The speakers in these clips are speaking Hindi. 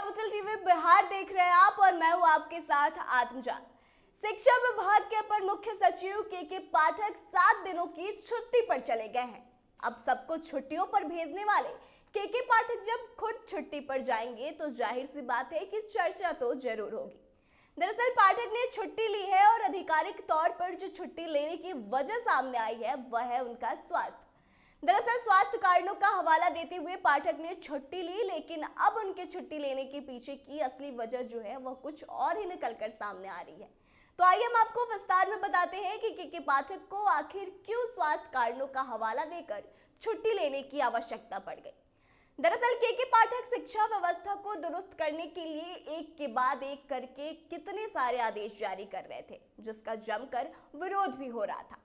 कैपिटल टीवी बिहार देख रहे हैं आप और मैं हूं आपके साथ आत्मजान। शिक्षा विभाग के अपर मुख्य सचिव के पाठक 7 दिनों की छुट्टी पर चले गए हैं। अब सबको छुट्टियों पर भेजने वाले के पाठक जब खुद छुट्टी पर जाएंगे तो जाहिर सी बात है कि चर्चा तो जरूर होगी। दरअसल पाठक ने छुट्टी ली है और आधिकारिक तौर पर जो छुट्टी लेने की वजह सामने आई है वह है उनका स्वास्थ्य। दरअसल स्वास्थ्य कारणों का हवाला देते हुए पाठक ने छुट्टी ली, लेकिन अब उनके छुट्टी लेने के पीछे की असली वजह जो है वह कुछ और ही निकलकर सामने आ रही है। तो आइए हम आपको विस्तार में बताते हैं कि के पाठक को आखिर क्यों स्वास्थ्य कारणों का हवाला देकर छुट्टी लेने की आवश्यकता पड़ गई। दरअसल के पाठक शिक्षा व्यवस्था को दुरुस्त करने के लिए एक के बाद एक करके कितने सारे आदेश जारी कर रहे थे, जिसका जमकर विरोध भी हो रहा था।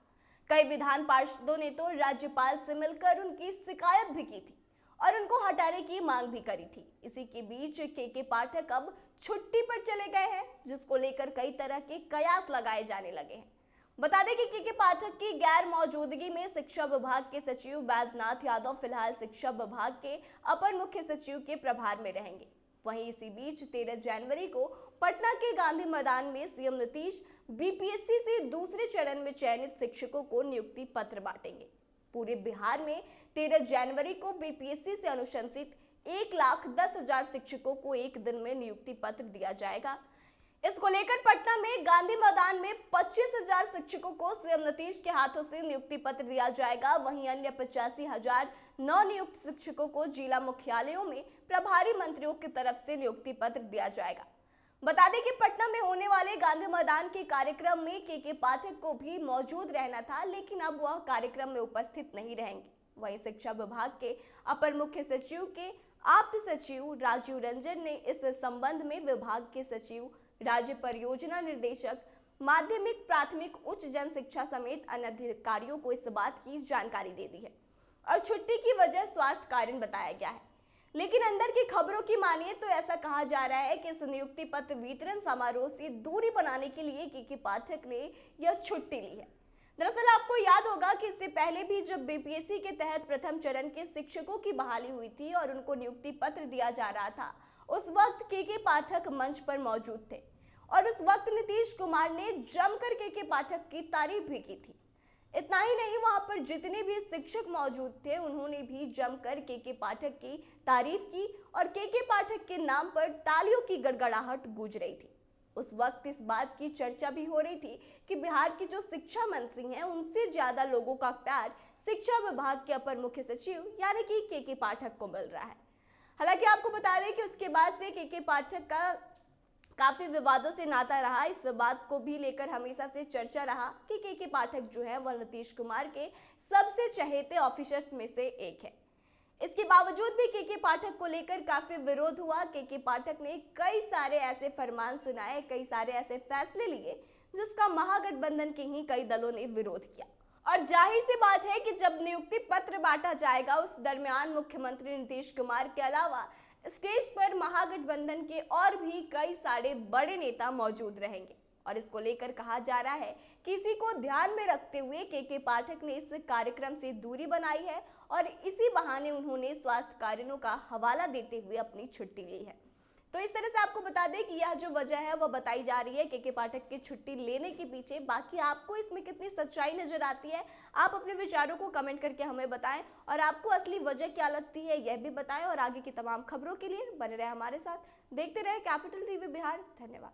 कई विधान पार्षदों ने तो राज्यपाल से मिलकर उनकी शिकायत भी की थी और उनको हटाने की मांग भी करी थी। इसी के बीच के पाठक अब छुट्टी पर चले गए हैं, जिसको लेकर कई तरह के कयास लगाए जाने लगे हैं। बता दें कि के पाठक की गैर मौजूदगी में शिक्षा विभाग के सचिव बैजनाथ यादव फिलहाल शिक्षा विभाग के अपर मुख्य सचिव के प्रभार में रहेंगे। वहीं इसी बीच 13 जनवरी को पटना के गांधी मैदान में सीएम नीतीश बीपीएससी से दूसरे चरण में चयनित शिक्षकों को नियुक्ति पत्र बांटेंगे। पूरे बिहार में 13 जनवरी को बीपीएससी से अनुशंसित 1,10,000 शिक्षकों को एक दिन में नियुक्ति पत्र दिया जाएगा। इसको लेकर पटना में गांधी मैदान में 25,000 शिक्षकों को सीएम नीतीश के हाथों से नियुक्ति पत्र दिया जाएगा। वहीं अन्य 85,000 नवनियुक्त शिक्षकों को जिला मुख्यालयों में प्रभारी मंत्रियों की तरफ से नियुक्ति पत्र दिया जाएगा। बता दें कि पटना में होने वाले गांधी मैदान के कार्यक्रम में के पाठक को भी मौजूद रहना था, लेकिन अब वह कार्यक्रम में उपस्थित नहीं रहेंगे। वहीं शिक्षा विभाग के अपर मुख्य सचिव के आप्त सचिव राजीव रंजन ने इस संबंध में विभाग के सचिव, राज्य परियोजना निदेशक, माध्यमिक, प्राथमिक, उच्च जन शिक्षा समेत अन्य अधिकारियों को इस बात की जानकारी दे दी है और छुट्टी की वजह स्वास्थ्य कारण बताया गया है। लेकिन अंदर की खबरों की मानिए तो ऐसा कहा जा रहा है कि इस नियुक्ति पत्र वितरण समारोह से दूरी बनाने के लिए के पाठक ने यह छुट्टी ली है। दरअसल आपको याद होगा कि इससे पहले भी जब बीपीएससी के तहत प्रथम चरण के शिक्षकों की बहाली हुई थी और उनको नियुक्ति पत्र दिया जा रहा था, उस वक्त के पाठक मंच पर मौजूद थे और उस वक्त नीतीश कुमार ने जमकर के पाठक की तारीफ भी की थी। इतना ही नहीं, वहां पर जितने भी शिक्षक मौजूद थे उन्होंने भी जमकर के पाठक की तारीफ की और के पाठक के नाम पर तालियों की गड़गड़ाहट गूंज रही थी। उस वक्त इस बात की चर्चा भी हो रही थी कि बिहार की जो शिक्षा मंत्री हैं उनसे ज्यादा लोगों का प्यार शिक्षा विभाग के अपर मुख्य सचिव यानी कि के पाठक को मिल रहा है। हालांकि आपको बता दें कि उसके बाद से के पाठक का काफी विवादों से नाता रहा। इस बात को भी लेकर हमेशा से चर्चा रहा कि के पाठक जो है वह नीतीश कुमार के सबसे चहेते ऑफिसर्स में से एक है। इसके बावजूद भी के पाठक को लेकर काफी विरोध हुआ। के पाठक ने कई सारे ऐसे फरमान सुनाए, कई सारे ऐसे फैसले लिए जिसका महागठबंधन के ही कई दलों ने विरोध किया। और जाहिर सी बात है कि जब नियुक्ति पत्र बांटा जाएगा उस दरमियान मुख्यमंत्री नीतीश कुमार के अलावा स्टेज पर महागठबंधन के और भी कई सारे बड़े नेता मौजूद रहेंगे और इसको लेकर कहा जा रहा है कि इसी को ध्यान में रखते हुए के पाठक ने इस कार्यक्रम से दूरी बनाई है और इसी बहाने उन्होंने स्वास्थ्य कारणों का हवाला देते हुए अपनी छुट्टी ली है। तो इस तरह से आपको बता दें कि यह जो वजह है वह बताई जा रही है के पाठक की छुट्टी लेने के पीछे। बाकी आपको इसमें कितनी सच्चाई नजर आती है, आप अपने विचारों को कमेंट करके हमें बताएं और आपको असली वजह क्या लगती है यह भी बताएं। और आगे की तमाम खबरों के लिए बने रहे हमारे साथ, देखते रहे कैपिटल टीवी बिहार। धन्यवाद।